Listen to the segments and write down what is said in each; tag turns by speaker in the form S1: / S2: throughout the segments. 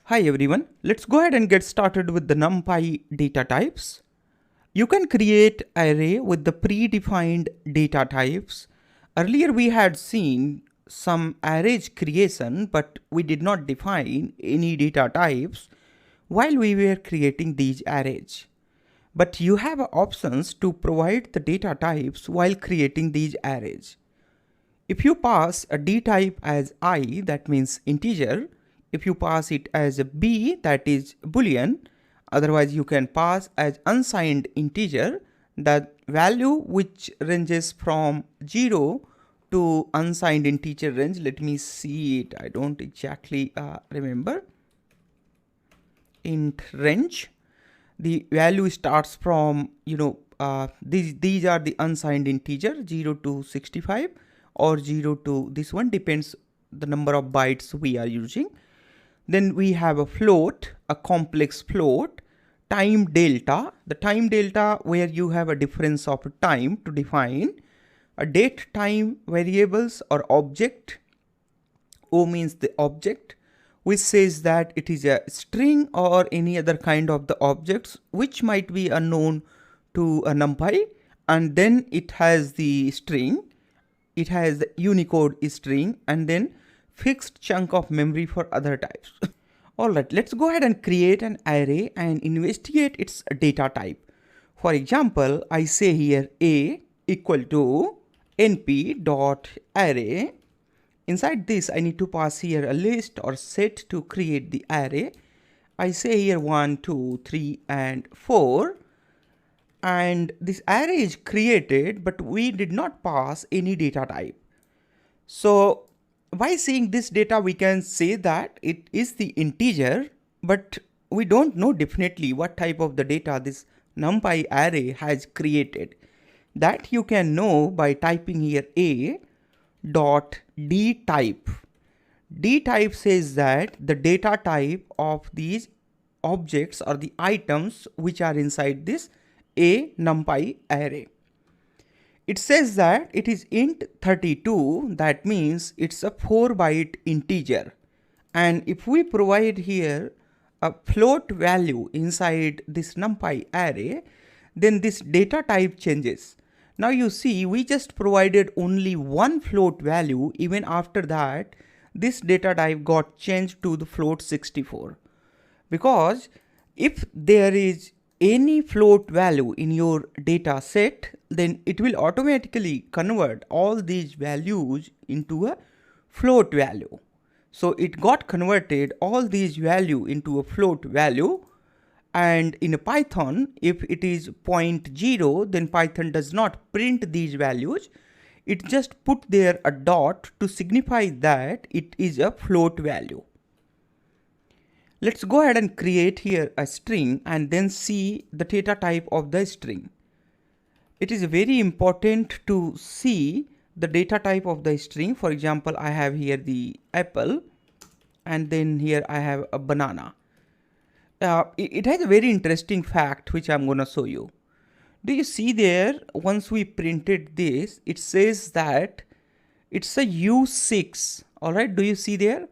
S1: Hi everyone, let's go ahead and get started with the NumPy data types. You can create array with the predefined data types. Earlier we had seen some arrays creation, but we did not define any data types while we were creating these arrays. But you have options to provide the data types while creating these arrays. If you pass a d type as I, that means integer. If you pass it as a b, that is boolean. Otherwise you can pass as unsigned integer, that value which ranges from 0 to unsigned integer range. Let me see it, I don't exactly remember. Int range, the value starts from these are the unsigned integer 0 to 65 or 0 to this one, depends the number of bytes we are using. Then we have a float, a complex float, time delta, the time delta where you have a difference of time to define, a date time variables or object. O means the object, which says that it is a string or any other kind of the objects which might be unknown to a NumPy, and then it has the string, it has the Unicode string, and then fixed chunk of memory for other types. Alright, let's go ahead and create an array and investigate its data type. For example, I say here a equal to np.array. Inside this, I need to pass here a list or set to create the array. I say here 1, 2, 3, and 4. And this array is created, but we did not pass any data type. So by seeing this data, we can say that it is the integer, but we don't know definitely what type of the data this NumPy array has created. That you can know by typing here a dot d type. D type says that the data type of these objects or the items which are inside this a NumPy array. It says that it is int 32, that means it's a 4-byte integer. And if we provide here a float value inside this NumPy array, then this data type changes. Now you see, we just provided only one float value. Even after that, this data type got changed to the float 64. Because if there is any float value in your data set, then it will automatically convert all these values into a float value. So it got converted all these value into a float value. And in a Python, if it is 0.0, then Python does not print these values. It just put there a dot to signify that it is a float value. Let's go ahead and create here a string and then see the data type of the string. It is very important to see the data type of the string. For example, I have here the apple, and then here I have a banana. It has a very interesting fact which I'm going to show you. Do you see there, once we printed this, it says that it's a U6. Alright, do you see there?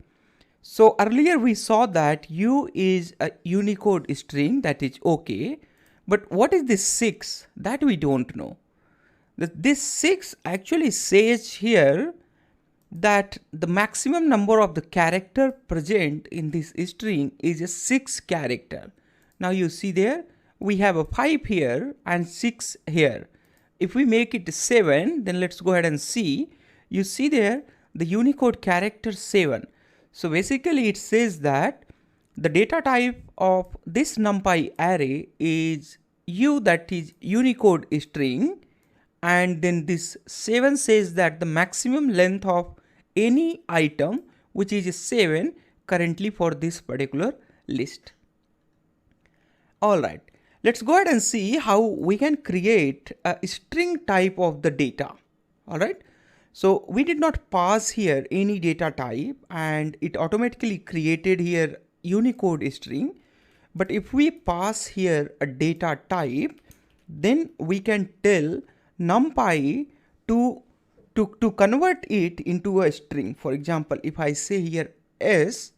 S1: So earlier we saw that U is a Unicode string, that is okay. But what is this 6? That we don't know. This 6 actually says here that the maximum number of the character present in this string is a 6 character. Now you see there, we have a 5 here and 6 here. If we make it 7, then let's go ahead and see. You see there, the Unicode character 7. So basically it says that the data type of this NumPy array is U, that is Unicode string, and then this 7 says that the maximum length of any item, which is 7 currently for this particular list. Alright, let's go ahead and see how we can create a string type of the data. Alright. So we did not pass here any data type and it automatically created here Unicode string. But if we pass here a data type, then we can tell NumPy to convert it into a string. For example, if I say here S,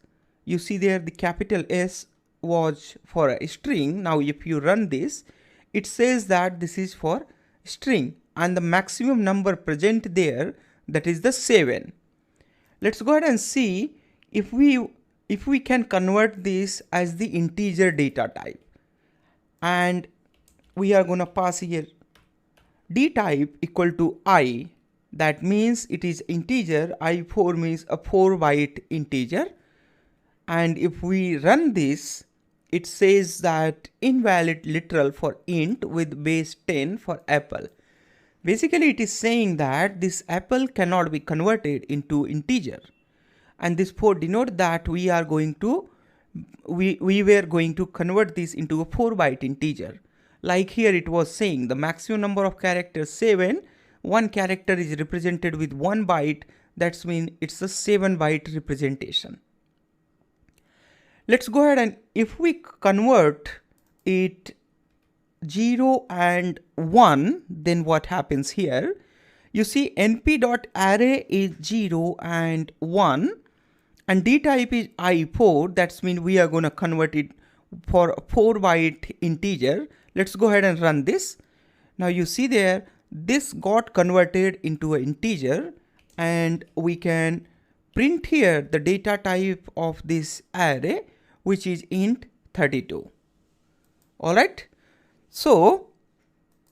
S1: You see there the capital S was for a string. Now if you run this, it says that this is for string and the maximum number present there, that is the 7. Let's go ahead and see if we can convert this as the integer data type. And we are going to pass here d type equal to I. That means it is integer. I4 means a 4-byte integer. And if we run this, it says that invalid literal for int with base 10 for apple. Basically, it is saying that this apple cannot be converted into integer. And this 4 denote that we were going to convert this into a 4-byte integer. Like here it was saying the maximum number of characters 7. One character is represented with 1 byte. That means it's a 7-byte representation. Let's go ahead and if we convert it 0 and 1, then what happens here? You see np.array is 0 and 1 and d type is I4. That means we are going to convert it for a 4-byte integer. Let's go ahead and run this. Now you see there this got converted into an integer and we can print here the data type of this array, which is int 32. Alright. So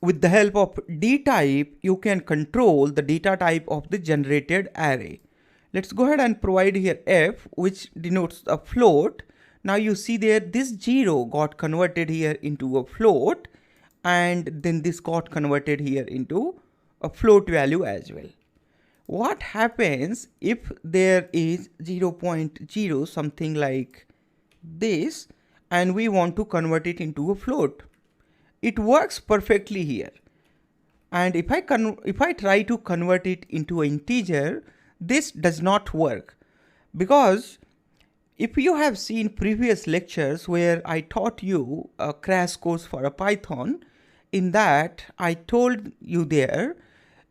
S1: with the help of d type, you can control the data type of the generated array. Let's go ahead and provide here f, which denotes a float. Now you see there this 0 got converted here into a float and then this got converted here into a float value as well. What happens if there is 0.0 something like this and we want to convert it into a float? It works perfectly here. And if I try to convert it into an integer, this does not work, because if you have seen previous lectures where I taught you a crash course for a Python, in that I told you there,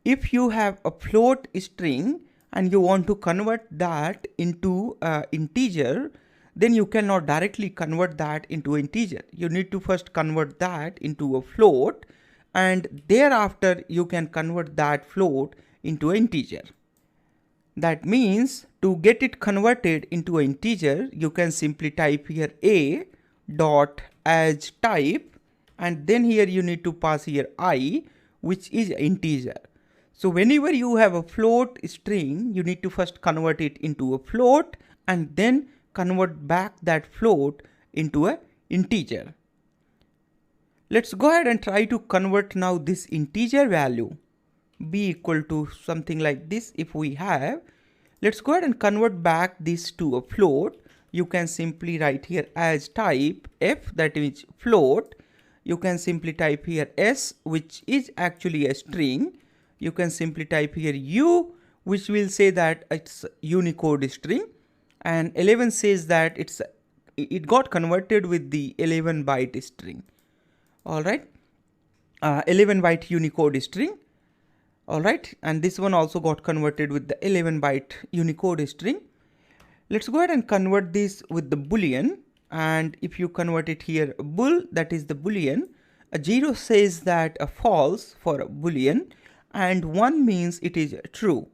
S1: if you have a float string and you want to convert that into an integer, then you cannot directly convert that into an integer. You need to first convert that into a float and thereafter you can convert that float into an integer. That means to get it converted into an integer, you can simply type here a dot as type and then here you need to pass here I, which is integer. So whenever you have a float string, you need to first convert it into a float and then convert back that float into an integer. Let's go ahead and try to convert now this integer value b equal to something like this. If we have, let's go ahead and convert back this to a float. You can simply write here as type f, that is float. You can simply type here s, which is actually a string. You can simply type here u, which will say that it's Unicode string, and 11 says that it got converted with the 11-byte string. All right, 11-byte Unicode string. All right, and this one also got converted with the 11-byte Unicode string. Let's go ahead and convert this with the boolean, and if you convert it here bool, that is the boolean. A 0 says that a false for a boolean and 1 means it is true.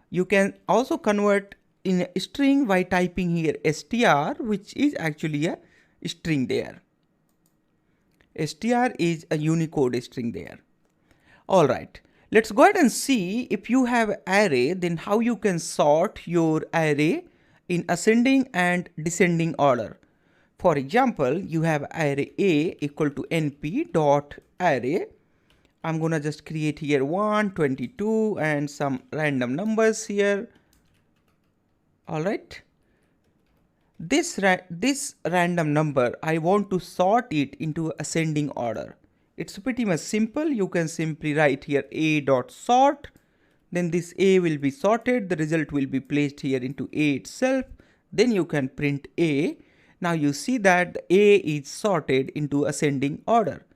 S1: You can also convert in a string by typing here str, which is actually a string there. Str is a Unicode string there. All right. Let's go ahead and see if you have array, then how you can sort your array in ascending and descending order. For example, you have array a equal to np dot array. I'm gonna just create here 1, 22 and some random numbers here. All right. This random number, I want to sort it into ascending order. It's pretty much simple. You can simply write here a dot sort. Then this a will be sorted. The result will be placed here into a itself. Then you can print a. Now you see that the a is sorted into ascending order.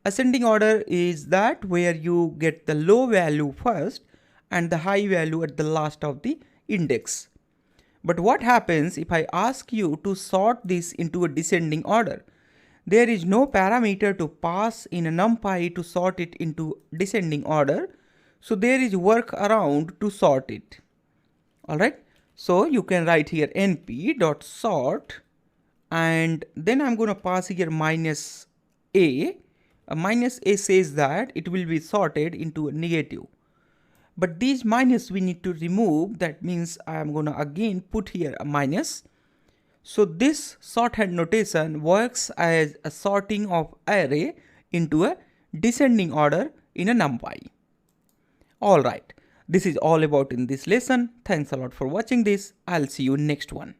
S1: Ascending order is that where you get the low value first and the high value at the last of the index. But what happens if I ask you to sort this into a descending order? There is no parameter to pass in a NumPy to sort it into descending order. So there is workaround to sort it. Alright. So you can write here np.sort, and then I'm going to pass here minus a. Minus a says that it will be sorted into a negative. But these minus we need to remove. That means I'm going to again put here a minus. So this shorthand notation works as a sorting of array into a descending order in a NumPy. Alright, this is all about in this lesson. Thanks a lot for watching this. I'll see you next one.